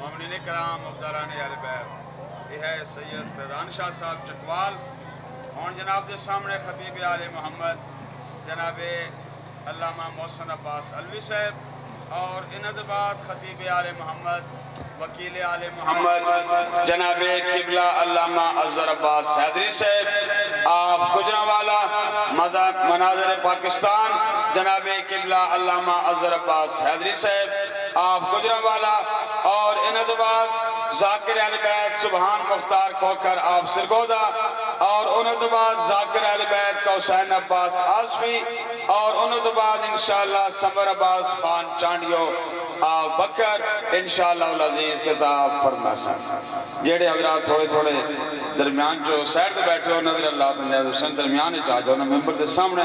مومنین کرام مقداران اہل بیت، یہ ہے سید فیضان شاہ صاحب چکوال۔ اور جناب دے سامنے خطیب آل محمد جناب علامہ محسن عباس علوی صاحب، اور انہوں بعد خطیب آل محمد وکیل آل محمد جناب قبلہ علامہ اظہر عباس حیدری صاحب، آپ گجرانوالا مناظر پاکستان جناب قبلہ علامہ اظہر عباس حیدری صاحب، آپ گجرانوالا، اور انہوں بعد ذاکر اہل بیت سبحان مختار کوکر آپ سرگودا، اور انہوں بعد ذاکر اہل بیت کا حسین عباس آصفی، اور انہوں بعد انشاءاللہ سمر عباس خان چانڈیو آپ بکر انشاءاللہ العزیز کتاب فرماسا۔ جیڑے حضرات تھوڑے تھوڑے درمیان جو سیر سے بیٹھے ہو نظر اللہ بن حسین درمیان چاہ جاؤ نا ممبر دے سامنے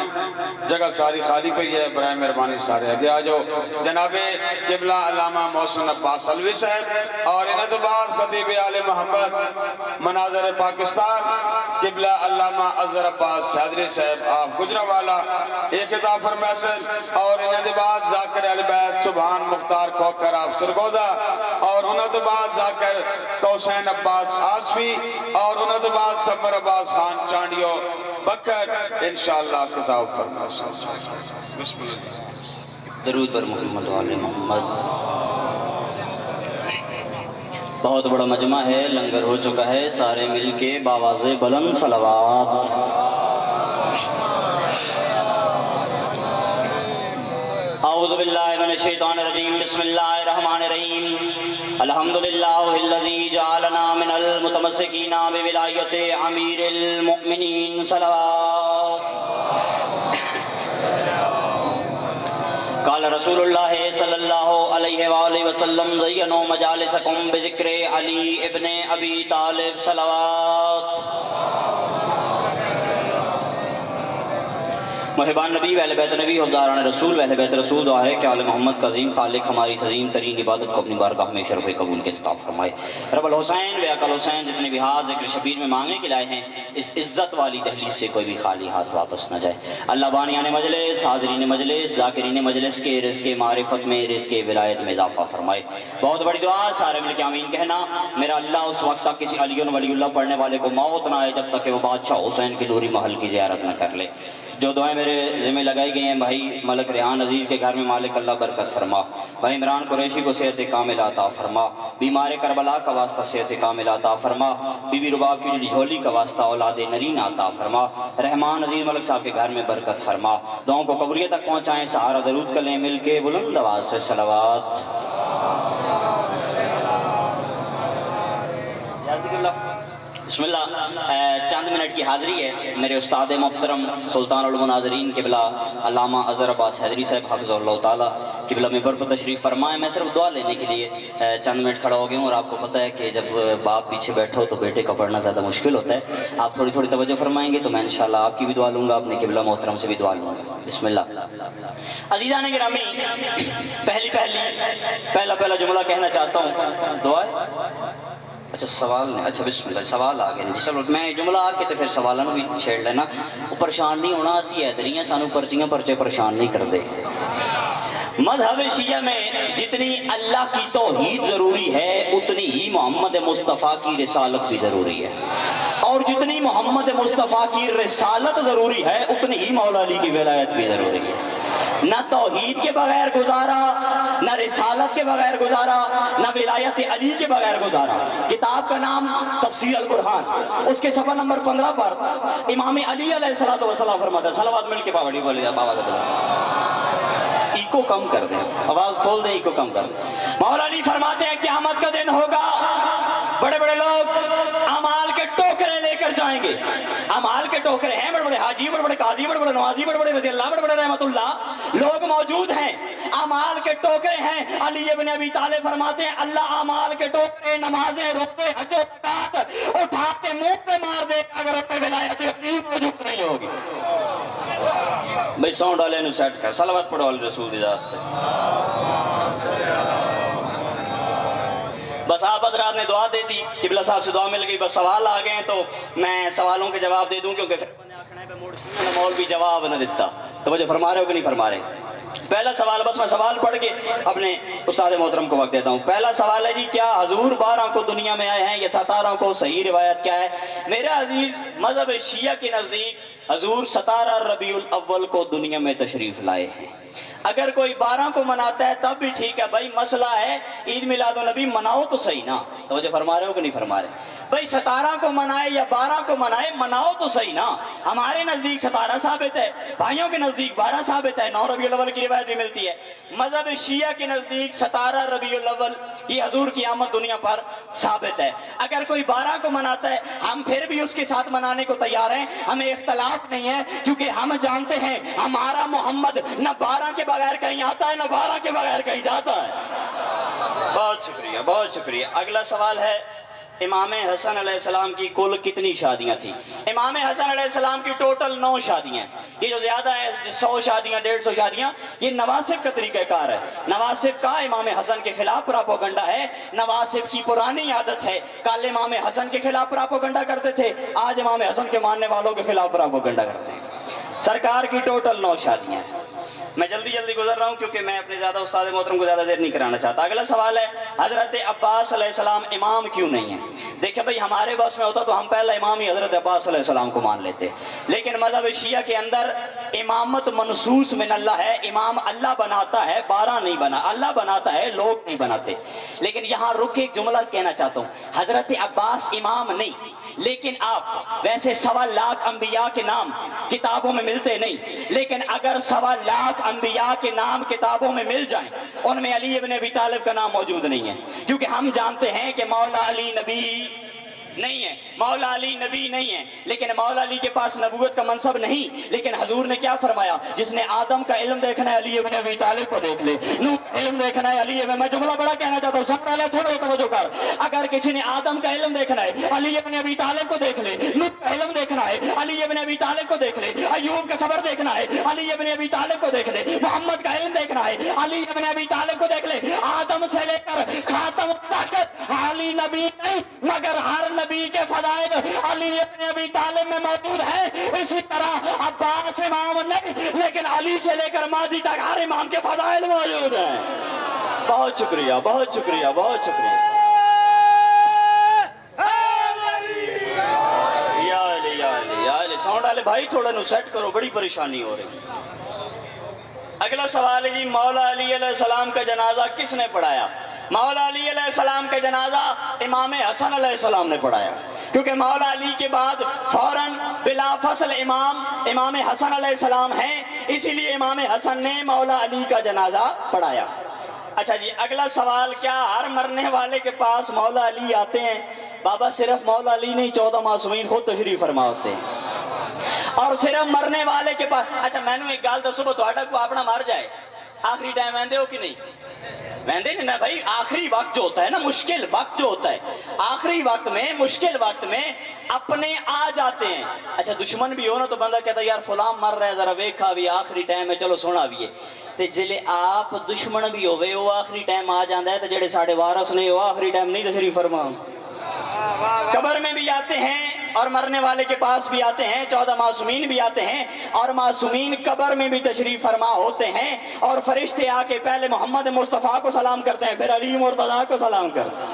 جگہ ساری خالی پئی ہے، برائے مہربانی سارے آگے آ جاؤ۔ جناب قبلہ علامہ محسن عباس علوی صاحب، اور انہوں بعد خطیب آل محمد مناظر پاکستان قبلہ علامہ اظہر عباس حیدری صاحب، آپ گجرانوالا ایک خطاب فرمائے، اور انہوں بعد ذاکر اہل بیت سبحان مختار کوکر آپ سرگودا، اور انہوں بعد ذاکر حسین عباس آصفی، اور انہوں بعد سمر عباس خان چانڈیو بکر انشاءاللہ خطاب فرمائے۔ بسم اللہ۔ درود بر محمد و آل محمد۔ بہت بڑا مجمع ہے، لنگر ہو چکا ہے، سارے مل کے باواز بلند صلوات۔ اعوذ باللہ من الشیطان الرجیم، بسم اللہ الرحمن الرحیم۔ الحمدللہ الذی جعلنا من المتمسکین بولایت امیر المؤمنین صلوات۔ قال رسول اللہ صلی اللہ علیہ وآلہ وسلم زینوا مجالسکم بذکر علی ابن ابی طالب صلوات۔ محبان نبی و اہل بیت نبی حفظاران رسول و اہل بیت رسول دعا ہے کہ آل محمد کا عظیم خالق ہماری عظیم ترین عبادت کو اپنی بارگاہ میں شرف قبول کے عطا فرمائے۔ رب الحسین و اقل حسین جتنے بھی ہاتھ ذکر شبیر میں مانگنے کے لائے ہیں، اس عزت والی دہلیز سے کوئی بھی خالی ہاتھ واپس نہ جائے۔ اللہ بانیان مجلس، حاضرین مجلس، ذاکرین مجلس کے رزق معرفت میں، رزق ولایت میں اضافہ فرمائے۔ بہت بڑی دعا، سارے مل کے آمین کہنا۔ میرا اللہ اس وقت تک کسی علی ولی اللہ پڑھنے والے کو موت نہ آئے جب تک کہ وہ بادشاہ حسین کی نوری محل کی زیارت نہ کر لے۔ جو دعائیں میرے ذمہ لگائی گئی ہیں، بھائی ملک ریحان عزیز کے گھر میں مالک اللہ برکت فرما، بھائی عمران قریشی کو صحت کامل عطا فرما، بیمار کربلا کا واسطہ صحت کامل عطا فرما، بی بی رباب کی جھولی کا واسطہ اولاد نرین عطا فرما، رحمان عزیز ملک صاحب کے گھر میں برکت فرما۔ دعاؤں کو قبولیت تک پہنچائیں، سہارا درود کر لیں مل کے بلند آواز سے صلوات۔ بسم اللہ۔ چند منٹ کی حاضری ہے، میرے استاد محترم سلطان المناظرین قبلہ علامہ اظہر عباس حیدری صاحب حافظ اللہ تعالیٰ قبلہ ممبر پر تشریف فرمائیں۔ میں صرف دعا لینے کے لیے چند منٹ کھڑا ہو گیا ہوں، اور آپ کو پتہ ہے کہ جب باپ پیچھے بیٹھا ہو تو بیٹے کا پڑھنا زیادہ مشکل ہوتا ہے۔ آپ تھوڑی تھوڑی توجہ فرمائیں گے تو میں انشاءاللہ آپ کی بھی دعا لوں گا، اپنے قبلہ محترم سے بھی دعا لوں گا۔ بسم اللہ۔ عزیزان گرامی، پہلا جملہ کہنا چاہتا ہوں، دعا ہے؟ اچھا سوال نہیں، اچھا بسم اللہ، سوال آ گئے نہیں، چلو میں جملہ آ کے تو پھر سوالوں بھی چھیڑ لینا۔ وہ پریشان نہیں ہونا، اسی حیدریاں سانو پرچیاں پرچے پریشان نہیں کر دے۔ مذہب شیعہ میں جتنی اللہ کی توحید ضروری ہے اتنی ہی محمد مصطفیٰ کی رسالت بھی ضروری ہے، اور جتنی محمد مصطفیٰ کی رسالت ضروری ہے اتنی ہی مولا علی کی ولایت بھی ضروری ہے۔ نہ توحید کے بغیر گزارا، نہ رسالت کے بغیر گزارا، نہ ولایت علی کے بغیر گزارا۔ کتاب کا نام تفسیر البرہان، اس کے صفحہ نمبر 15 پر امام علی علیہ السلام فرماتا ہے، صلوات مل کے پاوڑی بولے آواز بولے، ایکو کم کر دیں، آواز کھول دیں، ایکو کم کر دیں۔ مولا علی فرماتے ہیں قیامت کا دن ہوگا، بڑے بڑے لوگ اعمال کے ٹوکرے لے کر جائیں گے۔ اعمال کے ٹوکرے ہیں، بڑے بڑے حاجی، بڑے بڑے قاضی، بڑے بڑے نوازی، بڑے بڑے رضی اللہ، بڑے بڑے رحمت اللہ لوگ موجود ہیں، اعمال کے ٹوکرے ہیں۔ علی ابن ابی طالب فرماتے ہیں اللہ اعمال کے ٹوکرے، نمازیں، روزے، حج و زکات اٹھا کے منہ پہ مار دے اگر اپنے ولایت علی موجود نہیں ہوگی۔ بھئی ساؤنڈ والے نو سیٹ کر، صلوات پڑھو علی رسول دی ذات تے۔ بس آپ حضرات نے دعا دے دی، قبلہ صاحب سے دعا مل گئی، بس سوال آ گئے ہیں تو میں سوالوں کے جواب دے دوں، کیونکہ پھر بندے آکھنا ہے پہ موڑ بھی جواب نہ دیتا۔ توجہ فرما رہے ہو کہ نہیں فرما رہے؟ پہلا سوال، بس میں سوال پڑھ کے اپنے استاد محترم کو وقت دیتا ہوں۔ پہلا سوال ہے جی، کیا حضور 12 کو دنیا میں آئے ہیں یا 17 کو؟ صحیح روایت کیا ہے؟ میرا عزیز، مذہب شیعہ کے نزدیک حضور 17 ربیع الاول کو دنیا میں تشریف لائے ہیں۔ اگر کوئی 12 کو مناتا ہے تب بھی ٹھیک ہے بھائی، مسئلہ ہے عید میلاد النبی مناؤ تو صحیح نا، توجہ فرما رہے ہو کہ نہیں فرما رہے بھائی؟ 17 کو منائے یا 12 کو منائے، مناؤ تو صحیح نا۔ ہمارے نزدیک 17 ثابت ہے، بھائیوں کے نزدیک 12 ثابت ہے، 9 ربیع الاول کی روایت بھی ملتی ہے۔ مذہب شیعہ کے نزدیک 17 ربیع الاول یہ حضور کی آمد دنیا پر ثابت ہے۔ اگر کوئی 12 کو مناتا ہے ہم پھر بھی اس کے ساتھ منانے کو تیار ہیں، ہمیں اختلاف نہیں ہے، کیونکہ ہم جانتے ہیں ہمارا محمد نہ 12 کے بغیر کہیں آتا ہے نہ 12 کے بغیر کہیں جاتا ہے۔ بہت شکریہ، بہت شکریہ۔ اگلا سوال ہے، امام حسن علیہ السلام کی کل کتنی شادیاں تھیں؟ امام حسن علیہ السلام کی ٹوٹل 9 شادیاں۔ یہ جو زیادہ ہے 100 شادیاں 150 شادیاں، یہ نواسب کا طریقہ کار ہے۔ نواسب کا امام حسن کے خلاف پراپوگنڈا ہے، نواسب کی پرانی عادت ہے۔ کل امام حسن کے خلاف پراپوگنڈا کرتے تھے، آج امام حسن کے ماننے والوں کے خلاف پراپوگنڈا کرتے ہیں۔ سرکار کی ٹوٹل 9 شادیاں ہیں۔ میں جلدی گزر رہا ہوں کیونکہ میں اپنے زیادہ استاد محترم کو زیادہ دیر نہیں کرانا چاہتا۔ اگلا سوال ہے، حضرت عباس علیہ السلام امام کیوں نہیں ہیں؟ دیکھیں بھائی، ہمارے بس میں ہوتا تو ہم پہلا امام ہی حضرت عباس علیہ السلام کو مان لیتے، لیکن مذہب شیعہ کے اندر امامت منصوص من اللہ ہے، امام اللہ بناتا ہے، 12 نہیں بنا، اللہ بناتا ہے، لوگ نہیں بناتے۔ لیکن یہاں رک کے ایک جملہ کہنا چاہتا ہوں، حضرت عباس امام نہیں، لیکن آپ ویسے 1.25 لاکھ انبیاء کے نام کتابوں میں ملتے نہیں، لیکن اگر 1.25 لاکھ انبیاء کے نام کتابوں میں مل جائیں، ان میں علی ابن ابی طالب کا نام موجود نہیں ہے، کیونکہ ہم جانتے ہیں کہ مولا علی نبی نہیں ہے، مولا علی نبی نہیں ہے، لیکن مولا علی کے پاس نبوت کا منصب نہیں، لیکن حضور نے کیا فرمایا؟ جس نے آدم کا علم دیکھنا ہے علی ابن ابی طالب کو دیکھ لے، نوح کا علم دیکھنا ہے علی ابن، میں جملہ بڑا کہنا چاہتا ہوں، سب پہلے تھوڑے توجہ کر، اگر کسی نے آدم کا علم دیکھنا ہے علی ابن ابی طالب کو دیکھ لے، نوح کا علم دیکھنا ہے علی ابن ابی طالب کو دیکھ لے، ایوب کا صبر دیکھنا ہے علی ابن ابی طالب کو دیکھ لے، محمد کا علم دیکھنا ہے علی ابن ابی طالب کو دیکھ لے۔ آدم سے لے کر خاتم تک علی نبی نہیں، مگر ہر نبی کے فضائل علی ابن ابی طالب میں موجود ہے۔ اسی طرح عباس امام نہیں، لیکن علی سے لے کر مہدی تک ہر امام کے فضائل موجود ہیں۔ بہت شکریہ، بہت شکریہ، بہت شکریہ۔ ساؤنڈ والے بھائی تھوڑا نو سیٹ کرو، بڑی پریشانی ہو رہی۔ اگلا سوال ہے جی، مولا علی علیہ السلام کا جنازہ کس نے پڑھایا؟ مولا علی علیہ السلام کا جنازہ امام حسن علیہ السلام نے پڑھایا، کیونکہ مولا علی کے بعد فوراً بلا فصل امام حسن علیہ السلام ہیں، اسی لیے امام حسن نے مولا علی کا جنازہ پڑھایا۔ اچھا جی، اگلا سوال، کیا ہر مرنے والے کے پاس مولا علی آتے ہیں؟ بابا صرف مولا علی نہیں، 14 معصومین خود تشریف فرما ہوتے ہیں، اور صرف مرنے والے کے پاس۔ اچھا میں نے ایک گال دسو، تھوڑا کو اپنا مر جائے آخری ٹائم ویندے ہو کہ نہیں؟ ویندے نہیں نا بھائی، آخری وقت جو ہوتا ہے نا، مشکل وقت جو ہوتا ہے، آخری وقت میں، مشکل وقت میں اپنے آ جاتے ہیں۔ اچھا دشمن بھی ہو نا تو بندہ کہتا ہے یار فلاں مر رہا ہے، ذرا ویکھا بھی آخری ٹائم ہے، چلو سونا بھی ہے۔ تے جلے آپ دشمن بھی ہوئے وہ آخری ٹائم آ جاندہ ہے، تو جڑے ساڑھے وارث نے وہ آخری ٹائم نہیں تشریف فرما۔ قبر میں بھی آتے ہیں اور مرنے والے کے پاس بھی آتے ہیں، 14 معصومین بھی آتے ہیں، اور معصومین قبر میں بھی تشریف فرما ہوتے ہیں، اور فرشتے آ کے پہلے محمد مصطفیٰ کو سلام کرتے ہیں، پھر علی مرتضیٰ کو سلام کرتے ہیں۔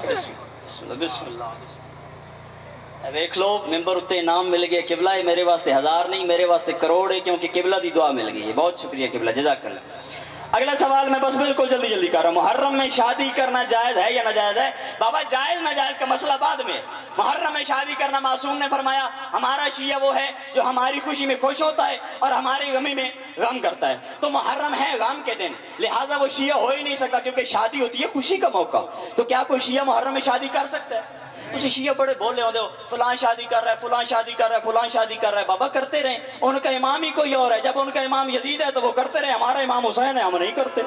بسم اللہ۔ دیکھ لو ممبر اتے انعام مل گیا، قبلہ ہے میرے واسطے 1000 نہیں، میرے واسطے کروڑ ہے، کیونکہ قبلہ دی دعا مل گئی ہے۔ بہت شکریہ قبلہ، جزاک اللہ۔ اگلا سوال میں بس بالکل جلدی کر رہا ہوں، محرم میں شادی کرنا جائز ہے یا ناجائز ہے؟ بابا جائز ناجائز کا مسئلہ بعد میں، محرم میں شادی کرنا معصوم نے فرمایا ہمارا شیعہ وہ ہے جو ہماری خوشی میں خوش ہوتا ہے اور ہماری غمی میں غم کرتا ہے، تو محرم ہے غم کے دن، لہٰذا وہ شیعہ ہو ہی نہیں سکتا، کیونکہ شادی ہوتی ہے خوشی کا موقع۔ تو کیا کوئی شیعہ محرم میں شادی کر سکتا ہے؟ تسی شیعہ بڑے بولے ہوندے ہو فلان شادی کر رہا ہے، فلان شادی کر رہا ہے، فلان شادی کر رہا ہے، بابا کرتے رہیں، ان کا امام ہی کوئی اور ہے، جب ان کا امام یزید ہے تو وہ کرتے رہے، ہمارا امام حسین ہے، ہم نہیں کرتے۔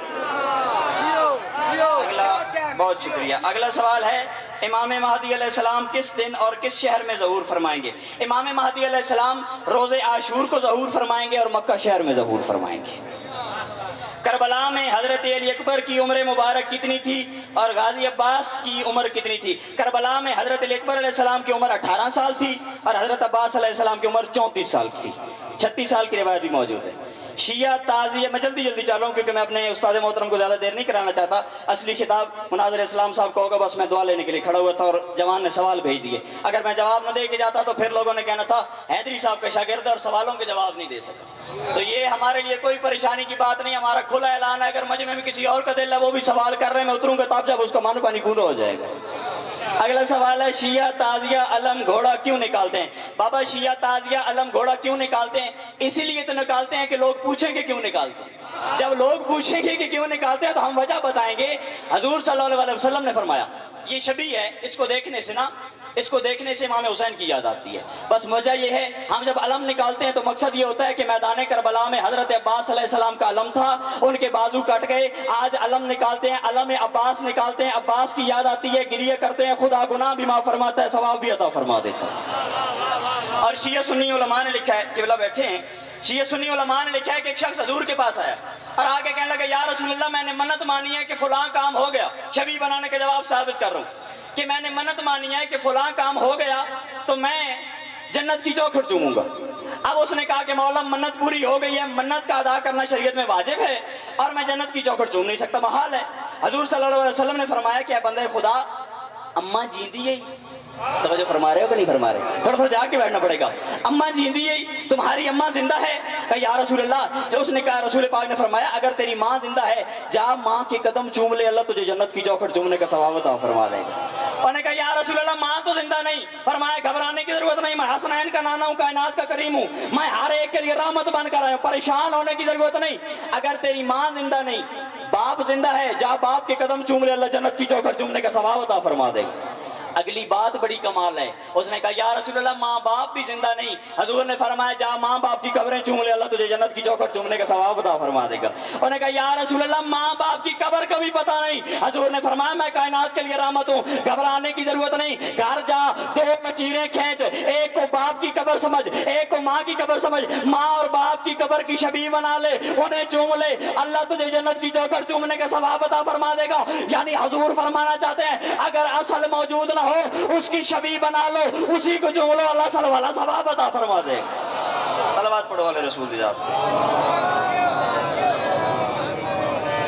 اگلا، بہت شکریہ۔ اگلا سوال ہے، امام مہدی علیہ السلام کس دن اور کس شہر میں ظہور فرمائیں گے؟ امام مہدی علیہ السلام روز عاشور کو ظہور فرمائیں گے اور مکہ شہر میں ظہور فرمائیں گے۔ کربلا میں حضرت علی اکبر کی عمر مبارک کتنی تھی اور غازی عباس کی عمر کتنی تھی؟ کربلا میں حضرت علی اکبر علیہ السلام کی عمر 18 سال تھی اور حضرت عباس علیہ السلام کی عمر 34 سال تھی، 36 سال کی روایت بھی موجود ہے۔ شیعہ تعزیہ، میں جلدی چل رہا ہوں کیونکہ میں اپنے استاد محترم کو زیادہ دیر نہیں کرانا چاہتا. اصلی خطاب مناظر اسلام صاحب کو ہوگا، بس میں دعا لینے کے لیے کھڑا ہوا تھا اور جوان نے سوال بھیج دیے. اگر میں جواب نہ دے کے جاتا تو پھر لوگوں نے کہنا تھا حیدری صاحب کا شاگرد ہے اور سوالوں کے جواب نہیں دے سکا. تو یہ ہمارے لیے کوئی پریشانی کی بات نہیں، ہمارا کھلا اعلان ہے. اگر مجمع میں کسی اور کا دل ہے وہ بھی سوال کر رہے ہیں، میں اتروں گا تب جب اس کا من پانی پورا ہو جائے گا. اگلا سوال ہے شیعہ تعزیہ علم گھوڑا کیوں نکالتے ہیں؟ بابا شیعہ تعزیہ علم گھوڑا کیوں نکالتے ہیں؟ اسی لیے تو نکالتے ہیں کہ لوگ پوچھیں گے کیوں نکالتے ہیں. جب لوگ پوچھیں گے کہ کیوں نکالتے ہیں تو ہم وجہ بتائیں گے. حضور صلی اللہ علیہ وسلم نے فرمایا، یہ شبیہ ہے، اس کو دیکھنے سے امام حسین کی یاد آتی ہے. بس وجہ یہ ہے، ہم جب علم نکالتے ہیں تو مقصد یہ ہوتا ہے کہ میدان کربلا میں حضرت عباس علیہ السلام کا علم تھا، ان کے بازو کٹ گئے. آج علم نکالتے ہیں، علم عباس نکالتے ہیں، عباس کی یاد آتی ہے، گریہ کرتے ہیں، خدا گناہ بھی معاف فرماتا ہے، ثواب بھی عطا فرما دیتا ہے. اور شیعہ سنی علماء نے لکھا ہے، قبلہ بیٹھے ہیں، شیعہ سنی علماء نے لکھا ہے کہ ایک شخص حضور کے پاس آیا اور آگے کہنے لگا، یا رسول اللہ میں نے منت مانی ہے کہ فلاں کام ہو گیا. شبیہ بنانے کا جواب ثابت کر رہا ہوں کہ میں نے منت مانی ہے کہ فلاں کام ہو گیا تو میں جنت کی چوکھٹ چوموں گا. اب اس نے کہا کہ مولا منت پوری ہو گئی ہے، منت کا ادا کرنا شریعت میں واجب ہے اور میں جنت کی چوکھٹ چوم نہیں سکتا، محال ہے. حضور صلی اللہ علیہ وسلم نے فرمایا کہ اے بندے خدا، اماں جیندی ہے. توجہ فرما رہے ہو کہ نہیں فرما رہے؟ تھوڑا جا کے بیٹھنا پڑے گا. اماں جیندی ہے، تمہاری اماں زندہ ہے؟ کہ یا رسول اللہ. جو اس نے کہا، رسول پاک نے فرمایا اگر تیری ماں زندہ ہے جا ماں کے قدم چوم لے، اللہ تجھے جنت کی چوکھٹ چومنے کا ثواب عطا فرما دے گا. انہوں نے کہا یا رسول اللہ ماں تو زندہ نہیں. فرمایا گھبرانے کی ضرورت نہیں، میں حسنین کا نانا ہوں، کائنات کا کریم ہوں، میں ہر ایک کے لیے رحمت بن کر آیا ہوں، پریشان ہونے کی ضرورت نہیں. اگر تیری ماں زندہ نہیں، باپ زندہ ہے، جا باپ کے قدم چوم لے، اللہ جنت کی چوکھٹ چومنے کا ثواب عطا فرما دے گا. اگلی بات بڑی کمال ہے، اس نے کہا یا رسول اللہ ماں باپ بھی زندہ نہیں. حضور نے فرمایا جا ماں باپ کی قبریں چوم لے، اللہ تجھے جنت کی چوکھٹ چومنے کا ثواب عطا فرما دے گا. انہوں نے کہا یا رسول اللہ ماں باپ کی قبر کا بھی پتہ نہیں. حضور نے فرمایا میں کائنات کے لیے رحمت ہوں، گھبرانے کی ضرورت نہیں. گھر جا، دو لکیریں کھینچ، ایک کو باپ کی قبر سمجھ، ایک کو ماں کی قبر سمجھ، ماں اور باپ کی قبر کی شبیہ بنا لے، انہیں چوم لے، اللہ تجھے جنت کی چوکھٹ چومنے کا ثواب عطا فرما دے گا. یعنی حضور فرمانا چاہتے ہیں اگر اصل موجود نہ ہو اس کی شبیہ بنا لو، اسی کو چوم لو، اللہ صلی اللہ ثواب عطا فرما دے گا. صلوات پڑھو والے رسول دی ذات پہ.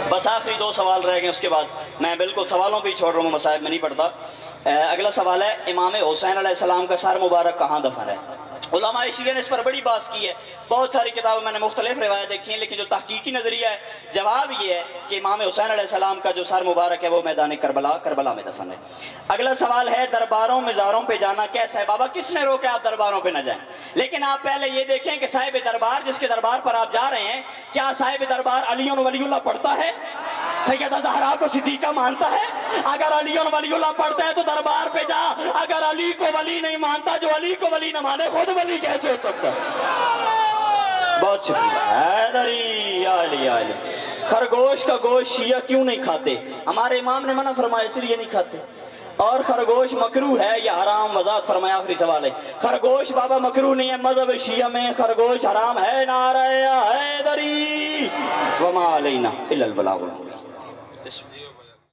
بس آخری دو سوال رہ گئے، اس کے بعد میں بالکل سوالوں پہ ہی چھوڑ رہا ہوں، مصائب میں نہیں پڑھتا. اگلا سوال ہے امام حسین علیہ السلام کا سر مبارک کہاں دفن ہے؟ علماء شیعہ نے اس پر بڑی بحث کی ہے، بہت ساری کتابیں میں نے مختلف روایت دیکھی ہیں، لیکن جو تحقیقی نظریہ ہے جواب یہ ہے کہ امام حسین علیہ السلام کا جو سر مبارک ہے وہ میدان کربلا میں دفن ہے. اگلا سوال ہے درباروں مزاروں پہ جانا کیسا ہے؟ بابا کس نے روکا آپ درباروں پہ نہ جائیں؟ لیکن آپ پہلے یہ دیکھیں کہ صاحب دربار جس کے دربار پر آپ جا رہے ہیں، کیا صاحب دربار علی ولی اللہ پڑھتا ہے؟ سیدہ زہرا کو صدیقہ مانتا ہے؟ اگر علی ولی اللہ پڑھتا ہے تو دربار پہ جا. اگر علی کو ولی نہیں مانتا، جو علی کو ولی نہ مانے خود ولی کیسے ہو سکتا ہے؟ بہت شکریہ. حیدری علی علی. خرگوش کا گوشت شیعہ کیوں نہیں کھاتے؟ ہمارے امام نے منع فرمایا اس لیے نہیں کھاتے. اور خرگوش مکروہ ہے یا حرام؟ وضاحت فرمایا. آخری سوال ہے. خرگوش بابا مکروہ نہیں ہے، مذہب شیعہ میں خرگوش حرام ہے. نعرہ حیدری وما علینا الا البلاغ المبین.